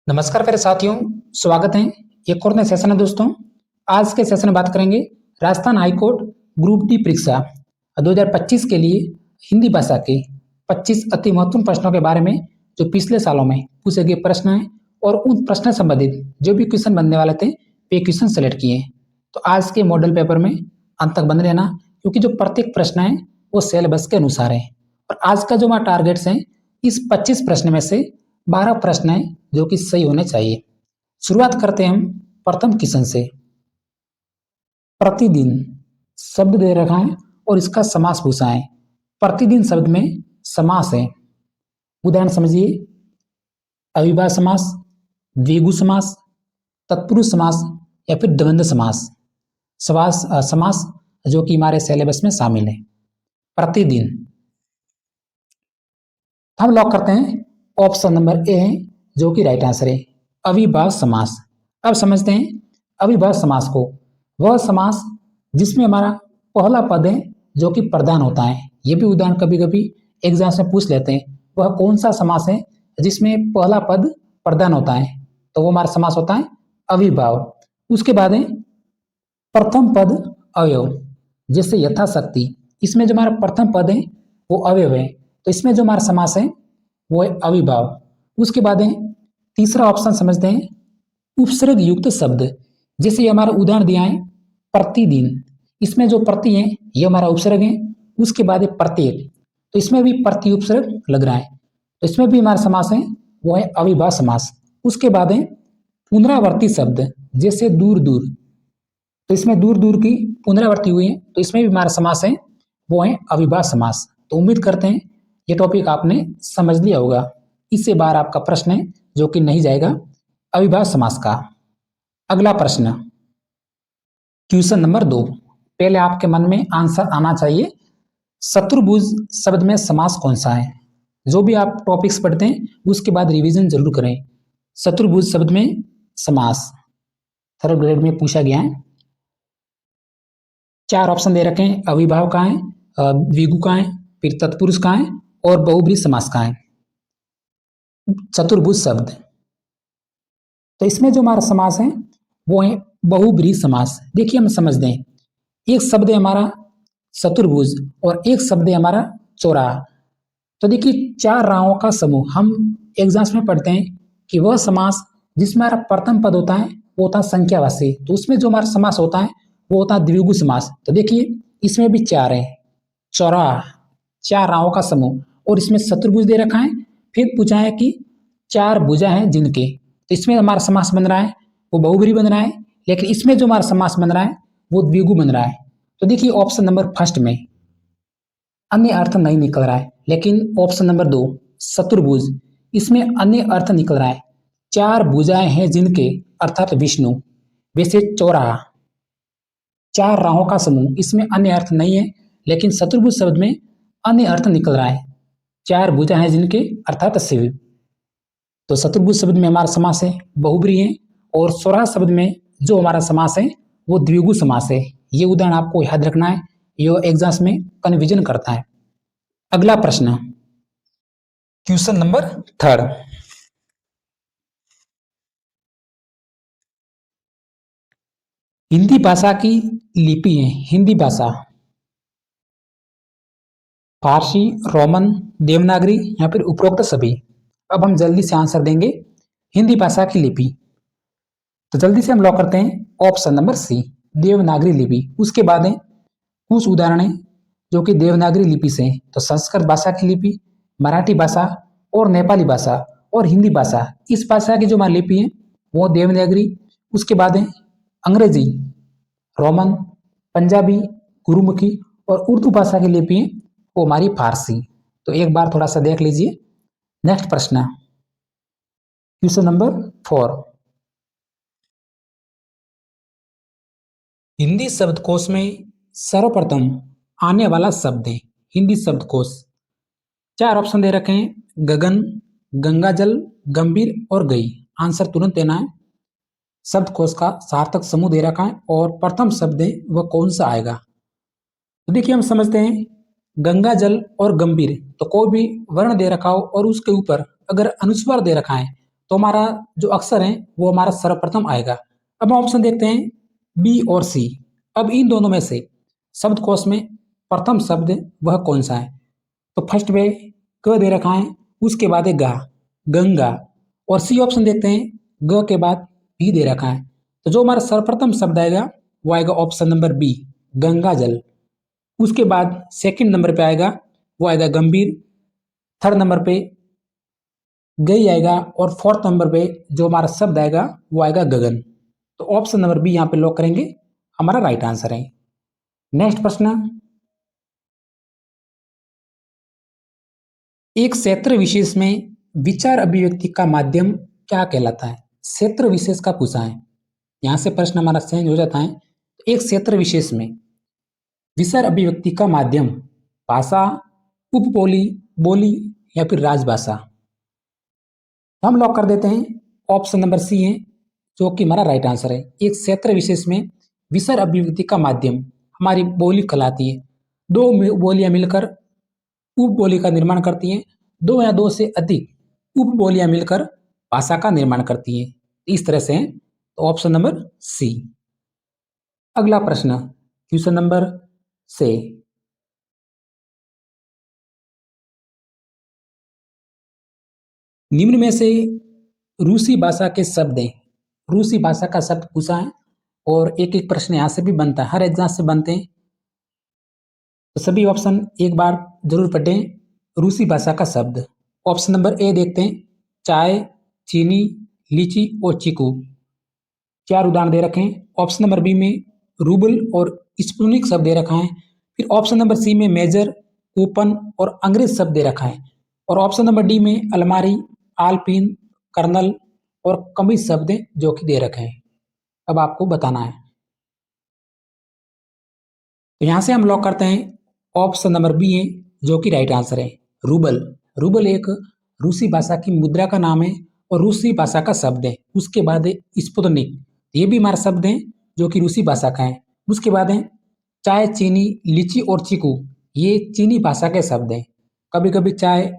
नमस्कार प्यारे साथियों, स्वागत है एक और नए सेशन में। दोस्तों, आज के सेशन में बात करेंगे राजस्थान हाईकोर्ट ग्रुप डी परीक्षा 2025 के लिए हिंदी भाषा के 25 अति महत्वपूर्ण प्रश्नों के बारे में, जो पिछले सालों में पूछे गए प्रश्न हैं और उन प्रश्न संबंधित जो भी क्वेश्चन बनने वाले थे वे क्वेश्चन सेलेक्ट किए। तो आज के मॉडल पेपर में अंत तक बने रहना, क्योंकि जो प्रत्येक प्रश्न है वो सिलेबस के अनुसार है। और आज का जो हमारा टारगेट्स है, इस 25 प्रश्न में से 12 प्रश्न है जो कि सही होने चाहिए। शुरुआत करते हैं हम प्रथम क्वेश्चन से। प्रतिदिन शब्द दे रखा है और इसका समास पूछा है। प्रतिदिन शब्द में समास है। उदाहरण समझिए, अविभाज्य समास, द्विगु समास, तत्पुरुष समास या फिर द्वंद्व समास समास जो कि हमारे सिलेबस में शामिल है। प्रतिदिन हम लॉक करते हैं ऑप्शन नंबर ए है जो कि राइट आंसर है, अविभाज्य समास। अब समझते हैं अविभाज्य समास को। वह समास जिसमें हमारा पहला पद है जो कि प्रधान होता है। ये भी उदाहरण कभी कभी एग्जाम में पूछ लेते हैं, वह कौन सा समास है जिसमें पहला पद प्रधान होता है, तो वो हमारा समास होता है अविभाव। उसके बाद है प्रथम पद अवयव, जैसे यथाशक्ति। इसमें जो हमारा प्रथम पद है वो अवयव है, तो इसमें जो हमारा समास है वो है अविभाव। उसके बाद है तीसरा ऑप्शन समझते हैं उपसर्ग युक्त शब्द। जैसे ये हमारा उदाहरण दिया है प्रतिदिन, इसमें जो प्रति है ये हमारा उपसर्ग है। उसके बाद है प्रत्येक, तो इसमें भी प्रति उपसर्ग लग रहा है, तो इसमें भी हमारा समास है वो है अविभाज्य समास। उसके बाद है पुनरावर्ती शब्द, जैसे दूर दूर, तो इसमें दूर दूर की पुनरावृत्ति हुई है, तो इसमें भी हमारा समास है वो है अविभाज्य समास। तो उम्मीद करते हैं ये टॉपिक आपने समझ लिया होगा। इससे बाहर आपका प्रश्न है जो कि नहीं जाएगा अविभाज्य समास का। अगला प्रश्न, क्वेश्चन नंबर 2। पहले आपके मन में आंसर आना चाहिए, शत्रुभुज शब्द में समास कौन सा है। जो भी आप टॉपिक्स पढ़ते हैं उसके बाद रिवीजन जरूर करें। शत्रुभुज शब्द में समास थर्ड ग्रेड में पूछा गया है। 4 ऑप्शन दे रखे हैं, अविभाव का है, द्विगु का है, फिर तत्पुरुष का है और बहुब्रीहि समास का है। चतुर्भुज शब्द, तो इसमें जो हमारा समास है वो है बहुब्रीहि समास। देखिए हम समझ दें, एक शब्द है हमारा चतुर्भुज और एक शब्द है हमारा चौराहा। तो देखिए 4 राहों का समूह, हम एग्जाम्स में पढ़ते हैं कि वह समास जिसमें हमारा प्रथम पद होता है वो होता है संख्यावाची, तो उसमें जो हमारा समास होता है वो होता है द्विगु समास। तो देखिए इसमें भी 4 है, चौराहा 4 राहों का समूह, और इसमें चतुर्भुज दे रखा है। फिर पूछा है कि 4 भुजा हैं जिनके, तो इसमें हमारा समास बन रहा है वो बहुब्रीहि बन रहा है, लेकिन इसमें जो हमारा समास बन रहा है वो द्विगु बन रहा है। तो देखिए ऑप्शन नंबर फर्स्ट में अन्य अर्थ नहीं निकल रहा है, लेकिन ऑप्शन नंबर 2 चतुर्भुज, इसमें अन्य अर्थ निकल रहा है। 4 भुजाएं हैं जिनके, अर्थात विष्णु। वैसे चौराहा 4 राहों का समूह, इसमें अन्य अर्थ नहीं है, लेकिन चतुर्भुज शब्द में अन्य अर्थ निकल रहा है। 4 भुजा हैं जिनके, अर्थात शिव। तो चतुर्भुज शब्द में हमारा समास है बहुब्रीहि है, और चौराहा शब्द में जो हमारा समास है वो द्विगु समास है। ये उदाहरण आपको याद रखना है, ये एग्जाम्स में कन्फ्यूजन करता है। अगला प्रश्न, क्वेश्चन नंबर 3। हिंदी भाषा की लिपि है, हिंदी भाषा फारसी, रोमन, देवनागरी या फिर उपरोक्त सभी। अब हम जल्दी से आंसर देंगे हिंदी भाषा की लिपि। तो जल्दी से हम लॉक करते हैं ऑप्शन नंबर सी, देवनागरी लिपि। उसके बाद है कुछ उदाहरण है जो कि देवनागरी लिपि से हैं। तो संस्कृत भाषा की लिपि, मराठी भाषा और नेपाली भाषा और हिंदी भाषा, इस भाषा की जो हमारी लिपि है वो देवनागरी। उसके बाद है अंग्रेजी, रोमन, पंजाबी, गुरुमुखी और उर्दू भाषा की लिपि है वो हमारी फारसी। तो एक बार थोड़ा सा देख लीजिए। नेक्स्ट प्रश्न, क्वेश्चन नंबर 4। हिंदी शब्दकोश में सर्वप्रथम आने वाला शब्द है हिंदी शब्दकोश। 4 ऑप्शन दे रखे हैं, गगन, गंगाजल, गंभीर और गई। आंसर तुरंत देना है। शब्दकोश का सार्थक समूह दे रखा है और प्रथम शब्द है वह कौन सा आएगा। तो देखिए हम समझते हैं गंगा जल और गंभीर, तो कोई भी वर्ण दे रखा हो और उसके ऊपर अगर अनुस्वार दे रखा है तो हमारा जो अक्षर है वो हमारा सर्वप्रथम आएगा। अब हम ऑप्शन देखते हैं बी और सी। अब इन दोनों में से शब्दकोश में प्रथम शब्द वह कौन सा है? तो फर्स्ट में क दे रखा है, उसके बाद है गा, गंगा। और सी ऑप्शन देखते हैं, ग के बाद भी दे रखा है। तो जो हमारा सर्वप्रथम शब्द आएगा वो आएगा ऑप्शन नंबर बी, गंगा जल। उसके बाद सेकंड नंबर पे आएगा वो आएगा गंभीर, थर्ड नंबर पे गई आएगा, और फोर्थ नंबर पे जो हमारा शब्द आएगा वो आएगा गगन। तो ऑप्शन नंबर बी यहाँ पे लॉक करेंगे, हमारा राइट आंसर है। नेक्स्ट प्रश्न, एक क्षेत्र विशेष में विचार अभिव्यक्ति का माध्यम क्या कहलाता है? क्षेत्र विशेष का पूछा है, यहां से प्रश्न हमारा चेंज हो जाता है। एक क्षेत्र विशेष में विचार अभिव्यक्ति का माध्यम भाषा, उपबोली, बोली या फिर राजभाषा। हम लॉक कर देते हैं, ऑप्शन नंबर सी है जो कि हमारा राइट आंसर है। एक क्षेत्र विशेष में विचार अभिव्यक्ति का माध्यम हमारी बोली कहलाती है। दो बोलियां मिलकर उपबोली का निर्माण करती हैं, दो या दो से अधिक उपबोलियां मिलकर भाषा का निर्माण करती हैं। इस तरह से है, तो ऑप्शन नंबर सी। अगला प्रश्न क्वेश्चन नंबर से, निम्न में से रूसी भाषा के शब्द हैं। रूसी भाषा का शब्द पूछा है और एक एक प्रश्न यहाँ से भी बनता है, हर एग्जाम से बनते हैं। तो सभी ऑप्शन एक बार जरूर पढ़ें। रूसी भाषा का शब्द, ऑप्शन नंबर ए देखते हैं, चाय, चीनी, लीची और चीकू। चार उदाहरण दे रखे हैं। ऑप्शन नंबर बी में रूबल और स्पुतनिक शब्द दे रखा है। फिर ऑप्शन नंबर सी में मेजर, कूपन और अंग्रेज शब्द दे रखा है। और ऑप्शन नंबर डी में अलमारी, आलपीन, कर्नल और कमीज शब्द जो कि दे रखे हैं। अब आपको बताना है, तो यहां से हम लॉक करते हैं, ऑप्शन नंबर बी है जो कि राइट आंसर है, रूबल। रूबल एक रूसी भाषा की मुद्रा का नाम है और रूसी भाषा का शब्द है। उसके बाद है स्पुतनिक, ये भी हमारा शब्द है जो कि रूसी भाषा का है। उसके बाद है चाय, चीनी, लीची और चीकू, ये चीनी भाषा के शब्द हैं। कभी कभी चाय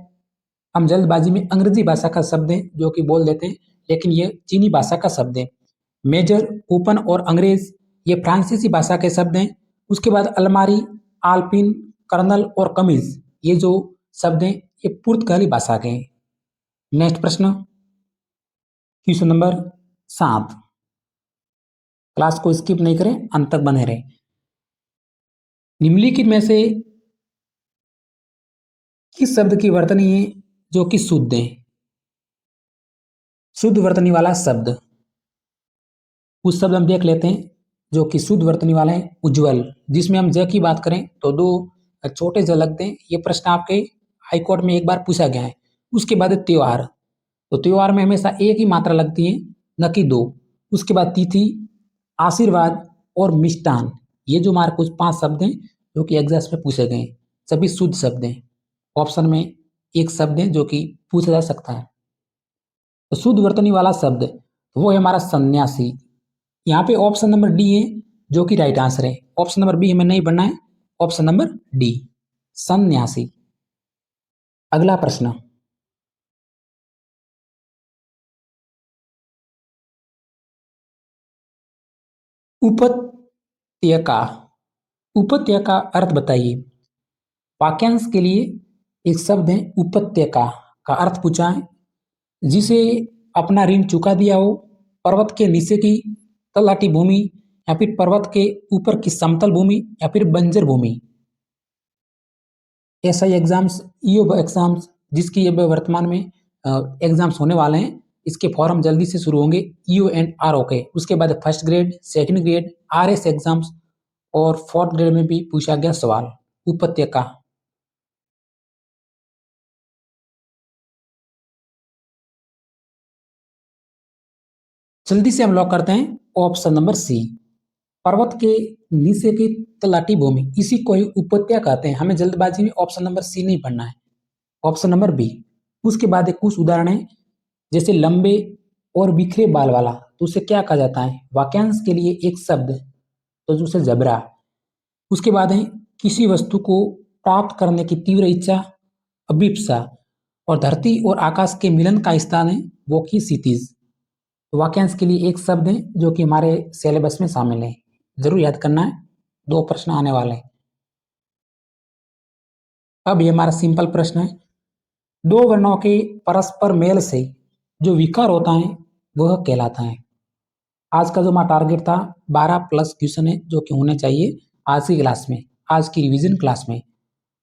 हम जल्दबाजी में अंग्रेजी भाषा का शब्द है जो कि बोल देते हैं, लेकिन ये चीनी भाषा का शब्द है। मेजर, कूपन और अंग्रेज ये फ्रांसीसी भाषा के शब्द हैं। उसके बाद अलमारी, आलपिन, कर्नल और कमीज ये जो शब्द हैं ये पुर्तगाली भाषा के हैं। नेक्स्ट प्रश्न क्वेश्चन नंबर 7। क्लास को स्किप नहीं करें, अंत तक बने रहें। निम्नलिखित में से किस शब्द की वर्तनी है जो कि शुद्ध है? शुद्ध वर्तनी वाला शब्द, उस शब्द हम देख लेते हैं जो कि शुद्ध वर्तनी वाला है, उज्जवल। जिसमें हम ज की बात करें तो दो छोटे ज लगते हैं। ये प्रश्न आपके हाईकोर्ट में एक बार पूछा गया है। उसके बाद त्योहार, तो त्योहार में हमेशा एक ही मात्रा लगती है, न कि दो। उसके बाद तिथि, आशीर्वाद और मिष्टान, ये जो हमारे कुछ 5 शब्द हैं जो कि एग्जाम में पूछे गए हैं, सभी शुद्ध शब्द हैं। ऑप्शन में एक शब्द है जो कि पूछा जा सकता है। तो शुद्ध वर्तनी वाला शब्द वो है हमारा सन्यासी। यहाँ पे ऑप्शन नंबर डी है जो कि राइट आंसर है। ऑप्शन नंबर बी हमें नहीं बनना है, ऑप्शन नंबर डी, सन्यासी। अगला प्रश्न, उपत्यका, उपत्यका का अर्थ बताइए। वाक्यांश के लिए एक शब्द है उपत्यका, का अर्थ पूछा है, जिसे अपना ऋण चुका दिया हो, पर्वत के नीचे की तलहटी भूमि या फिर पर्वत के ऊपर की समतल भूमि या फिर बंजर भूमि। एसआई एग्जाम्स, ईओ एग्जाम्स, जिसकी ये वर्तमान में एग्जाम्स होने वाले हैं, इसके फॉर्म जल्दी से शुरू होंगे, ईओ एंड आरओ के। उसके बाद first grade, second grade, RS exams और फोर्थ ग्रेड में भी पूछा गया सवाल उपत्यका। जल्दी से हम लॉक करते हैं ऑप्शन नंबर सी, पर्वत के नीचे की तलहटी भूमि, इसी को ही उपत्यका कहते हैं। हमें जल्दबाजी में ऑप्शन नंबर सी नहीं पढ़ना है, ऑप्शन नंबर बी। उसके बाद एक कुछ उदाहरण है, जैसे लंबे और बिखरे बाल वाला, तो उसे क्या कहा जाता है? वाक्यांश के लिए एक शब्द, तो उसे जबरा। उसके बाद है किसी वस्तु को प्राप्त करने की तीव्र इच्छा, अभिप्सा। और धरती और आकाश के मिलन का स्थान है वो की क्षितिज। तो वाक्यांश के लिए एक शब्द है जो कि हमारे सिलेबस में शामिल है, जरूर याद करना है, 2 प्रश्न आने वाले हैं। अब ये हमारा सिंपल प्रश्न है, 2 वर्णों के परस्पर मेल से जो विकार होता है वह कहलाता है। आज का जो हमारा टारगेट था 12 प्लस क्वेश्चन है जो कि होने चाहिए आज की क्लास में, आज की रिवीजन क्लास में।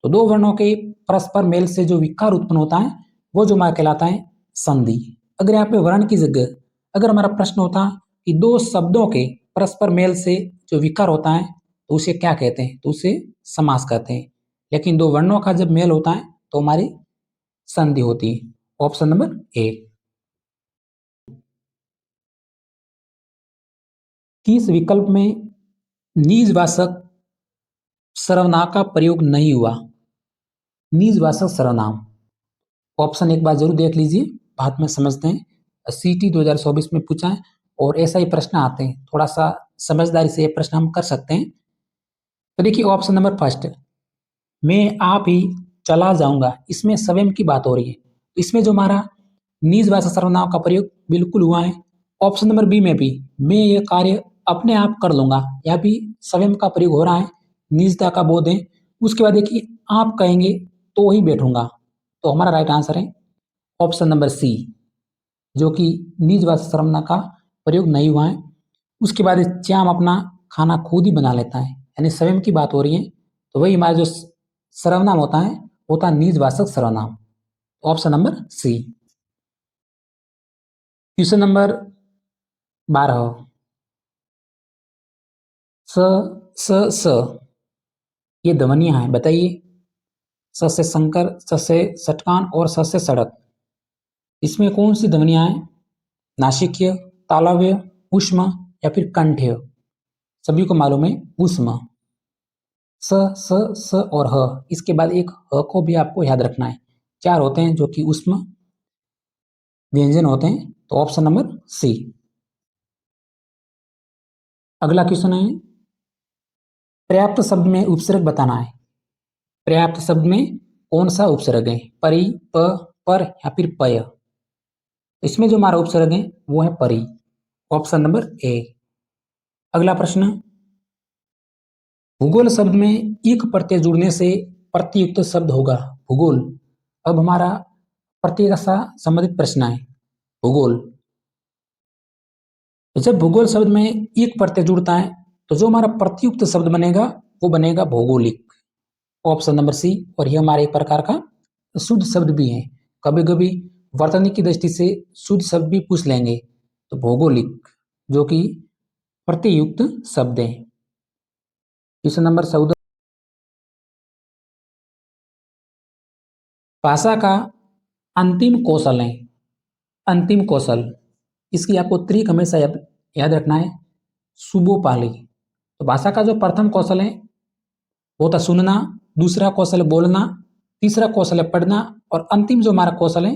तो 2 वर्णों के परस्पर मेल से जो विकार उत्पन्न होता है वो जो हमारा कहलाता है संधि। अगर यहाँ पे वर्ण की जगह अगर हमारा प्रश्न होता कि 2 शब्दों के परस्पर मेल से जो विकार होता है तो उसे क्या कहते हैं, तो उसे समास कहते हैं। लेकिन 2 वर्णों का जब मेल होता है तो हमारी संधि होती है। Option number A. किस विकल्प में निजवाचक सर्वनाम का प्रयोग नहीं हुआ? निजवाचक सर्वनाम, ऑप्शन एक बार जरूर देख लीजिए, बाद में समझते हैं। सीटी 2024 में पूछा है और ऐसा ही प्रश्न आते हैं, थोड़ा सा समझदारी से ये प्रश्न हम कर सकते हैं। तो देखिए ऑप्शन नंबर फर्स्ट, मैं आप ही चला जाऊंगा, इसमें स्वयं की बात हो रही है, इसमें जो हमारा निजवाचक सर्वनाम का प्रयोग बिल्कुल हुआ है। ऑप्शन नंबर बी में भी मैं ये कार्य अपने आप कर लूंगा, यह भी स्वयं का प्रयोग हो रहा है, निजता का बोध है। उसके बाद देखिए आप कहेंगे तो ही बैठूंगा, तो हमारा राइट आंसर है ऑप्शन नंबर सी, जो कि निजवाचक सर्वनाम का प्रयोग नहीं हुआ है। उसके बाद श्याम अपना खाना खुद ही बना लेता है, यानी स्वयं की बात हो रही है, तो वही हमारा जो सर्वनाम होता है निजवाचक सर्वनाम। Option number C. Question number 12, स स ये ध्वनियां हैं, बताइए। स से शंकर, स से षटकान और स से सड़क, इसमें कौन सी ध्वनियां हैं? नासिक्य, तालव्य, ऊष्म या फिर कंठ्य? सभी को मालूम है ऊष्म। स स और ह, इसके बाद एक ह को भी आपको याद रखना है। 4 होते हैं जो कि ऊष्म व्यंजन होते हैं, तो ऑप्शन नंबर सी। अगला क्वेश्चन है, पर्याप्त शब्द में उपसर्ग बताना है। पर्याप्त शब्द में कौन सा उपसर्ग है? परि, प, पर या फिर पय? इसमें जो हमारा उपसर्ग है वो है परि, ऑप्शन नंबर ए। अगला प्रश्न, भूगोल शब्द में एक प्रत्यय जुड़ने से प्रत्ययुक्त शब्द होगा। भूगोल, अब हमारा प्रत्यय का संबंधित प्रश्न है भूगोल। जब भूगोल शब्द में एक प्रत्यय जुड़ता है तो जो हमारा प्रत्ययुक्त शब्द बनेगा वो बनेगा भौगोलिक, ऑप्शन नंबर सी। और यह हमारे एक प्रकार का शुद्ध शब्द भी है, कभी कभी वर्तनी की दृष्टि से शुद्ध शब्द भी पूछ लेंगे, तो भौगोलिक जो कि प्रत्ययुक्त शब्द है। क्वेश्चन नंबर 14, भाषा का अंतिम कौशल है। अंतिम कौशल, इसकी आपको त्रिक हमेशा याद रखना है, सुबोपाली। तो भाषा का जो प्रथम कौशल है वो था सुनना, दूसरा कौशल है बोलना, तीसरा कौशल है पढ़ना और अंतिम जो हमारा कौशल है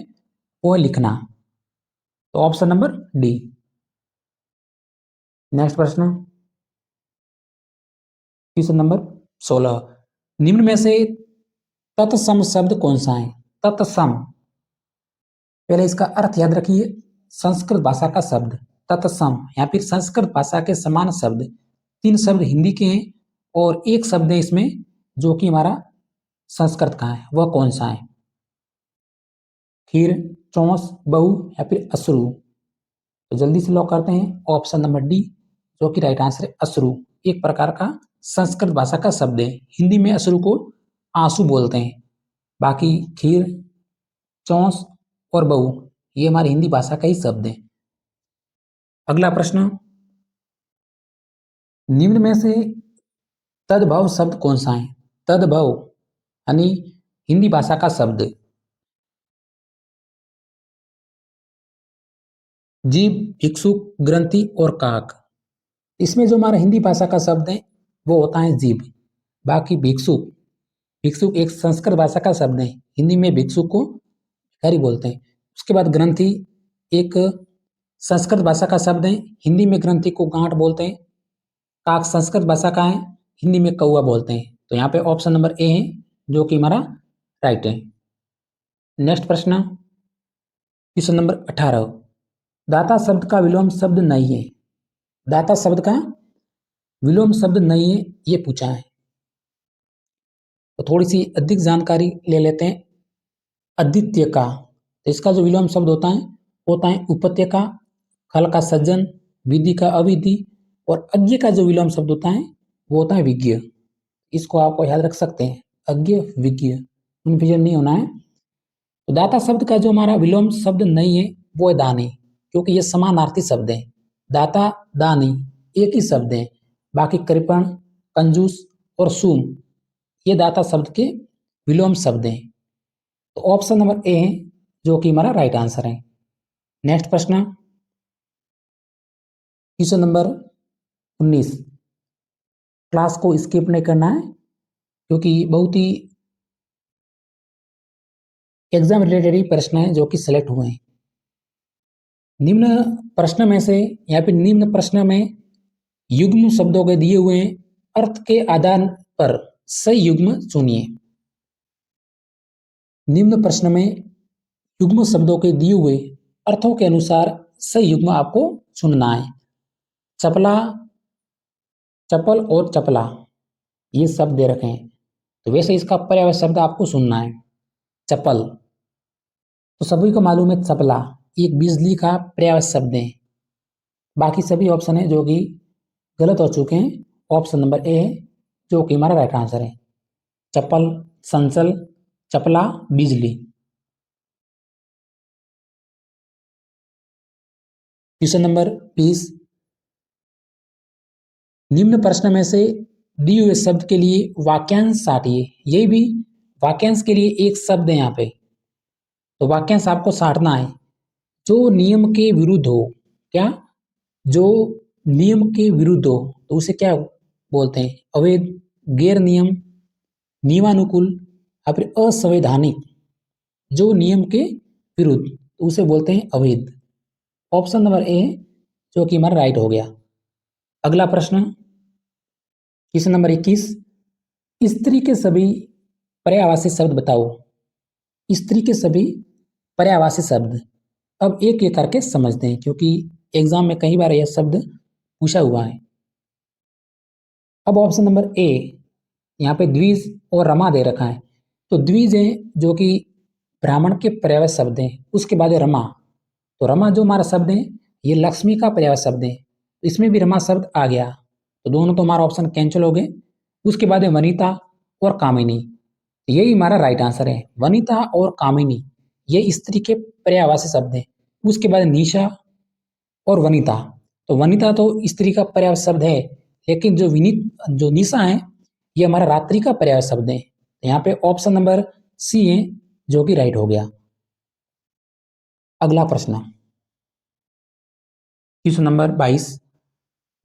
वो है लिखना, तो ऑप्शन नंबर डी। नेक्स्ट प्रश्न, क्वेश्चन नंबर 16, निम्न में से तत्सम शब्द कौन सा है? तत्सम, पहले इसका अर्थ याद रखिए, संस्कृत भाषा का शब्द तत्सम या फिर संस्कृत भाषा के समान शब्द। 3 शब्द हिंदी के हैं और एक शब्द है इसमें जो कि हमारा संस्कृत का है, वह कौन सा है? खीर, चौंस, बहु या फिर अश्रु? तो जल्दी से लॉक करते हैं ऑप्शन नंबर डी, जो कि राइट आंसर है अश्रु। एक प्रकार का संस्कृत भाषा का शब्द है, हिंदी में अश्रु को आंसू बोलते हैं। बाकी खीर, चौंस और बहु ये हमारी हिंदी भाषा का ही शब्द है। अगला प्रश्न, निम्न में से तद्भव शब्द कौन सा है? तद्भव यानी हिंदी भाषा का शब्द, जीव, भिक्षुक, ग्रंथि और काक। इसमें जो हमारा हिंदी भाषा का शब्द है वो होता है जीव। बाकी भिक्षुक, भिक्षुक एक संस्कृत भाषा का शब्द है, हिंदी में भिक्षुक को भिखारी बोलते हैं। उसके बाद ग्रंथि एक संस्कृत भाषा का शब्द है, हिंदी में ग्रंथि को गांठ बोलते हैं। काक संस्कृत भाषा का है, हिंदी में कौवा बोलते हैं। तो यहाँ पे ऑप्शन नंबर ए है जो कि हमारा राइट है। नेक्स्ट प्रश्न, क्वेश्चन नंबर 18, दाता शब्द का विलोम शब्द नहीं है, दाता शब्द का विलोम शब्द नहीं है, ये पूछा है। तो थोड़ी सी अधिक जानकारी ले लेते हैं। अद्वितीय का, तो इसका जो विलोम शब्द होता है उपत्य का, खल का सज्जन, विधि का अविधि, और अज्ञ का जो विलोम शब्द होता है वो होता है विज्ञ। इसको आपको याद रख सकते हैं, अज्ञ विज्ञ, कन्फ्यूजन नहीं होना है। तो दाता शब्द का जो हमारा विलोम शब्द नहीं है वो है दानी, क्योंकि ये समानार्थी शब्द है। दाता दानी एक ही शब्द है, बाकी कृपण, कंजूस और सूम ये दाता शब्द के विलोम शब्द हैं। तो ऑप्शन नंबर ए है जो कि हमारा राइट आंसर है। नेक्स्ट प्रश्न, क्वेश्चन नंबर 19। क्लास को स्किप नहीं करना है क्योंकि बहुत ही एग्जाम रिलेटेड ही प्रश्न है जो कि सिलेक्ट हुए हैं। निम्न प्रश्न में से यहाँ पे निम्न प्रश्न में युग्म शब्दों के दिए हुए अर्थ के आधार पर सही युग्म चुनिए। निम्न प्रश्न में युग्म शब्दों के दिए हुए अर्थों के अनुसार सही युग्म आपको चुनना है। चपला, चपल और चपला ये शब्द दे रखे हैं, तो वैसे इसका पर्यायवाची शब्द आपको सुनना है। चपल तो सभी को मालूम है, चपला एक बिजली का पर्यायवाची शब्द है। बाकी सभी ऑप्शन है जो कि गलत हो चुके हैं। ऑप्शन नंबर ए है जो कि हमारा राइट आंसर है। चप्पल, संचल, चपला, बिजली। Question number 20। निम्न प्रश्न में से दिए हुए शब्द के लिए वाक्यांश साटिए। ये भी वाक्यांश के लिए एक शब्द है यहाँ पे, तो वाक्यांश आपको साटना है। जो नियम के विरुद्ध हो, क्या, जो नियम के विरुद्ध हो तो उसे क्या बोलते हैं? अवैध, गैर नियम, नियमानुकूल या फिर असंवैधानिक। जो नियम के विरुद्ध तो उसे बोलते हैं अवैध। ऑप्शन नंबर ए जो कि हमारा राइट हो गया। अगला प्रश्न, क्वेश्चन नंबर 21। स्त्री के सभी पर्यायवाची शब्द बताओ। स्त्री के सभी पर्यायवाची शब्द अब एक एक करके समझते हैं, क्योंकि एग्जाम में कई बार यह शब्द पूछा हुआ है। अब ऑप्शन नंबर ए, यहाँ पे द्विज और रमा दे रखा है, तो द्विज है जो कि ब्राह्मण के पर्यायवाची शब्द हैं। उसके बाद है रमा, तो रमा जो हमारा शब्द है ये लक्ष्मी का पर्यायवाची शब्द है, इसमें भी रमा शब्द आ गया, तो दोनों तो हमारा ऑप्शन कैंसिल हो गए। उसके बाद है वनिता और कामिनी, यही हमारा राइट आंसर है। वनिता और कामिनी ये स्त्री के पर्यायवाची शब्द है। उसके बाद निशा और वनिता, तो वनिता तो स्त्री का पर्यायवाची शब्द है, लेकिन जो निशा है ये हमारा रात्रि का पर्यायवाची शब्द है। यहाँ पे ऑप्शन नंबर सी है जो कि राइट हो गया। अगला प्रश्न, क्वेश्चन नंबर 22।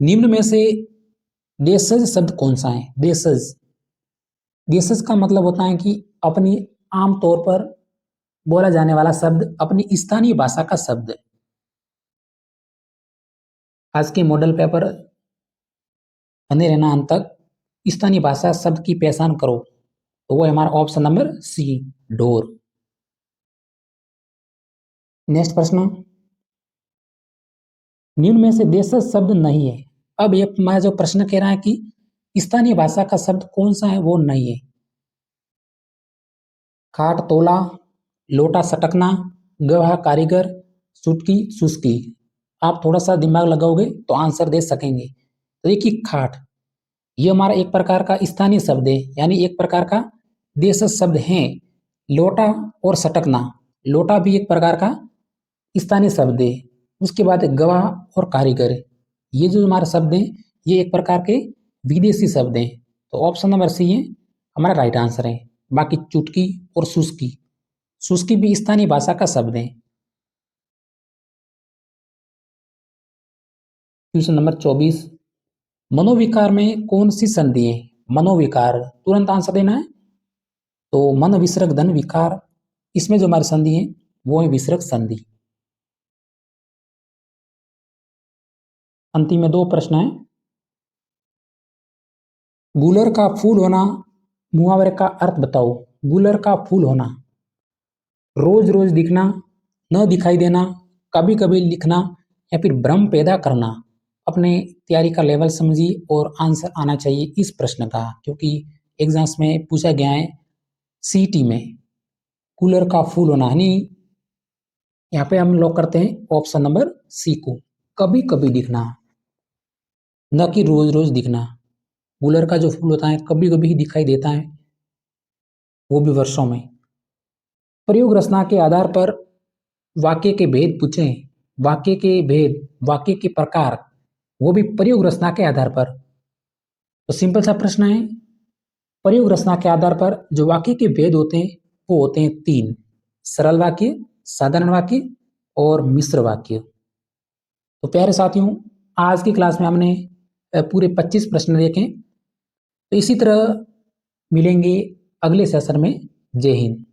निम्न में से देशज शब्द कौन सा है? देशज, देशज का मतलब होता है कि अपनी आम तौर पर बोला जाने वाला शब्द, अपनी स्थानीय भाषा का शब्द। आज के मॉडल पेपर बने रहना अंत तक स्थानीय भाषा शब्द की पहचान करो, तो वो है हमारा ऑप्शन नंबर सी, डोर। नेक्स्ट प्रश्न, निम्न में से देशज शब्द नहीं है। अब ये हमारा जो प्रश्न कह रहा है कि स्थानीय भाषा का शब्द कौन सा है, वो नहीं है। खाट तोला, लोटा सटकना, गवाह कारीगर, चुटकी सुस्की। आप थोड़ा सा दिमाग लगाओगे तो आंसर दे सकेंगे। तो देखिए खाट ये हमारा एक प्रकार का स्थानीय शब्द है, यानी एक प्रकार का देशज शब्द है। लोटा और सटकना, लोटा भी एक प्रकार का स्थानीय शब्द है। उसके बाद गवाह और कारीगर, ये जो हमारे शब्द हैं ये एक प्रकार के विदेशी शब्द हैं। तो ऑप्शन नंबर सी है हमारा राइट आंसर है। बाकी चुटकी और सुस्की, सुस्की भी स्थानीय भाषा का शब्द है। Question number 24। मनोविकार में कौन सी संधि है? मनोविकार, तुरंत आंसर देना है। तो मन विसर्ग धन विकार, इसमें जो हमारी संधि है वो है विसर्ग संधि। अंतिम में दो प्रश्न है। गुलर का फूल होना मुहावरे का अर्थ बताओ। गुलर का फूल होना, रोज रोज दिखना, न दिखाई देना, कभी कभी लिखना या फिर भ्रम पैदा करना, अपने तैयारी का लेवल समझिए और आंसर आना चाहिए इस प्रश्न का, क्योंकि एग्जाम्स में पूछा गया है सीटी में कूलर का फूल होना, यानी यहाँ पे हम लॉक करते हैं ऑप्शन नंबर सी को, कभी कभी दिखना, न कि रोज रोज दिखना। कूलर का जो फूल होता है कभी कभी ही दिखाई देता है, वो भी वर्षों में। प्रयोग रचना के आधार पर वाक्य के भेद पूछें, वाक्य के भेद, वाक्य के प्रकार, वो भी प्रयोग रचना के आधार पर। तो सिंपल सा प्रश्न है, प्रयोग रचना के आधार पर जो वाक्य के भेद होते हैं वो होते हैं 3, सरल वाक्य, साधारण वाक्य और मिश्र वाक्य। तो प्यारे साथियों, आज की क्लास में हमने पूरे 25 प्रश्न देखे। तो इसी तरह मिलेंगे अगले सेशन में। जय हिंद।